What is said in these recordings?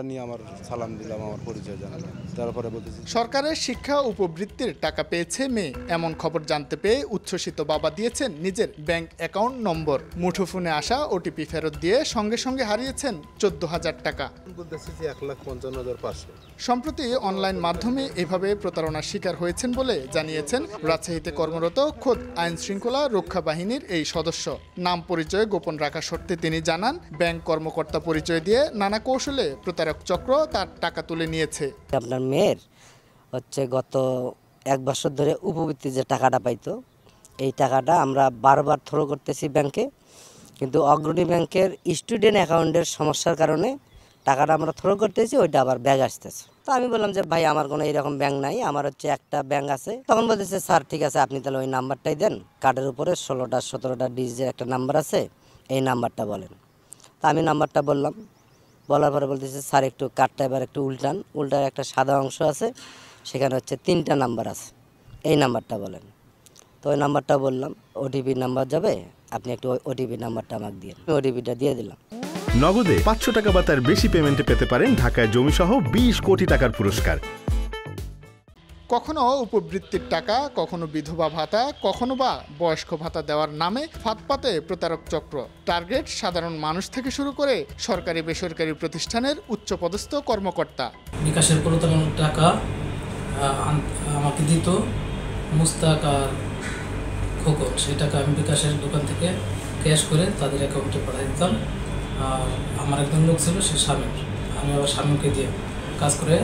নিয়ে আমার সালাম দিলাম, আমার পরিচয় জানালাম, তারপরে বলতেছি সরকারের শিক্ষা উপবৃত্তির টাকা পেয়েছে মেয়ে, এমন খবর জানতে পেয়ে উচ্ছ্বসিত বাবা দিয়েছেন নিজের ব্যাংক অ্যাকাউন্ট নম্বর। মুঠোফোনে আসা ওটিপি ফেরত দিয়ে সঙ্গে সঙ্গে হারিয়েছেন 14,000 টাকা। বলতেছি যে 1,55,500। সম্প্রতি অনলাইন মাধ্যমে এভাবে প্রতারণার শিকার হয়েছেন বলে জানিয়েছেন রাজশাহীতে কর্মরত খোদ আইন শৃঙ্খলা রক্ষা বাহিনীর এই সদস্য। নাম পরিচয় গোপন রাখা সত্ত্বে তিনি জানান, ব্যাংক কর্মকর্তা পরিচয় দিয়ে নানা কৌশলে প্রতারক চক্র তার টাকা তুলে নিয়েছে। আপনার মেয়ের গত 1 বছর ধরে উপবৃত্তি যে টাকাটা পাইতো, এই টাকাটা আমরা বারবার থ্রো করতেছি ব্যাংকে, কিন্তু অগ্রণী ব্যাংকের স্টুডেন্ট অ্যাকাউন্টের সমস্যার কারণে টাকাটা আমরা থ্রো করতেছি, ওইটা আবার ব্যাগ আসতেছে। তো আমি বললাম যে ভাই, আমার কোনো এইরকম ব্যাংক নাই, আমার একটা ব্যাংক আছে। তখন বলতেছে স্যার ঠিক আছে, আপনি তাহলে ওই নাম্বারটাই দেন, কার্ডের উপরে 16টা 17টা ডিজিটের একটা নাম্বার আছে, এই নাম্বারটা বলেন। তা আমি নাম্বারটা বললাম, বলার পরে বলতেছে স্যার একটু কার্ডটা এবার একটু উল্টার একটা সাদা অংশ আছে, সেখানে 3টা নাম্বার আছে, এই নাম্বারটা বলেন। তো ওই নাম্বারটা বললাম, ওটিপি নাম্বার যাবে, আপনি একটু ওটিপি নাম্বারটা আমাকে দিয়ে, ওটিপিটা দিয়ে দিলাম। নগদে 500 টাকা বা তার বেশি পেমেন্টে পেতে পারেন ঢাকায় জমিসহ 20 কোটি টাকার পুরস্কার। কখনো উপবৃত্তির টাকা, কখনো বিধবা ভাতা, কখনো বা বয়স্ক ভাতা দেওয়ার নামে ফাঁদ পাতে প্রতারক চক্র। টার্গেট সাধারণ মানুষ থেকে শুরু করে সরকারি বেসরকারি প্রতিষ্ঠানের উচ্চপদস্থ কর্মকর্তা। বিকাশের প্রতারণার টাকা আমাকে দিত মুস্তাক আর খোকন, সেই টাকা আমি বিকাশের দোকান থেকে ক্যাশ করে তাদের অ্যাকাউন্টে পাঠিয়ে দিতাম। আর আমার একজন লোক ছিল, সে স্বামীর, আমি আবার স্বামীকে দিয়ে কাজ করে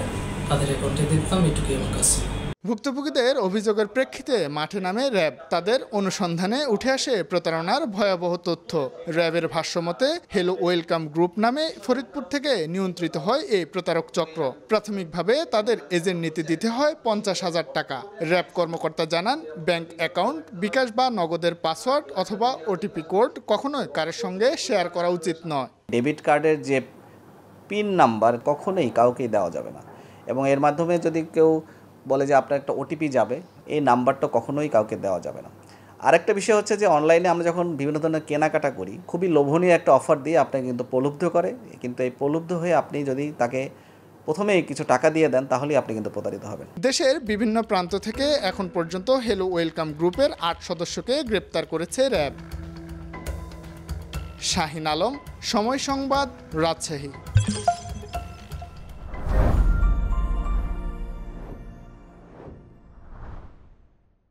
তাদের অ্যাকাউন্টে দিতাম, এটুকুই আমার কাজ ছিল। ভুক্তভোগীদের অভিযোগের প্রেক্ষিতে মাঠে নামে র্যাব। তাদের অনুসন্ধানে উঠে আসে প্রতারণার ভয়াবহ তথ্য। র্যাবের ভাষ্যমতে হেলো ওয়েলকাম গ্রুপ নামে ফরিদপুর থেকে নিয়ন্ত্রিত হয় এই প্রতারক চক্র। প্রাথমিকভাবে তাদের এজেন্ট নীতি দিতে হয় 50,000 টাকা। র্যাব কর্মকর্তা জানান, ব্যাংক অ্যাকাউন্ট, বিকাশ বা নগদের পাসওয়ার্ড অথবা ওটিপি কোড কখনোই কারোর সঙ্গে শেয়ার করা উচিত নয়। ডেবিট কার্ডের যে পিন নাম্বার কখনোই কাউকেই দেওয়া যাবে না, এবং এর মাধ্যমে যদি কেউ বলে যে আপনার একটা ওটিপি যাবে, এই নাম্বারটা কখনোই কাউকে দেওয়া যাবে না। আরেকটা বিষয় হচ্ছে যে অনলাইনে আমরা যখন বিভিন্ন ধরনের কেনাকাটা করি, খুবই লোভনীয় একটা অফার দিয়ে আপনাকে কিন্তু প্রলুব্ধ করে, কিন্তু এই প্রলুব্ধ হয়ে আপনি যদি তাকে প্রথমেই কিছু টাকা দিয়ে দেন, তাহলেই আপনি কিন্তু প্রতারিত হবেন। দেশের বিভিন্ন প্রান্ত থেকে এখন পর্যন্ত হেলো ওয়েলকাম গ্রুপের 8 সদস্যকে গ্রেপ্তার করেছে র্যাব। শাহিন আলম, সময় সংবাদ, রাজশাহী।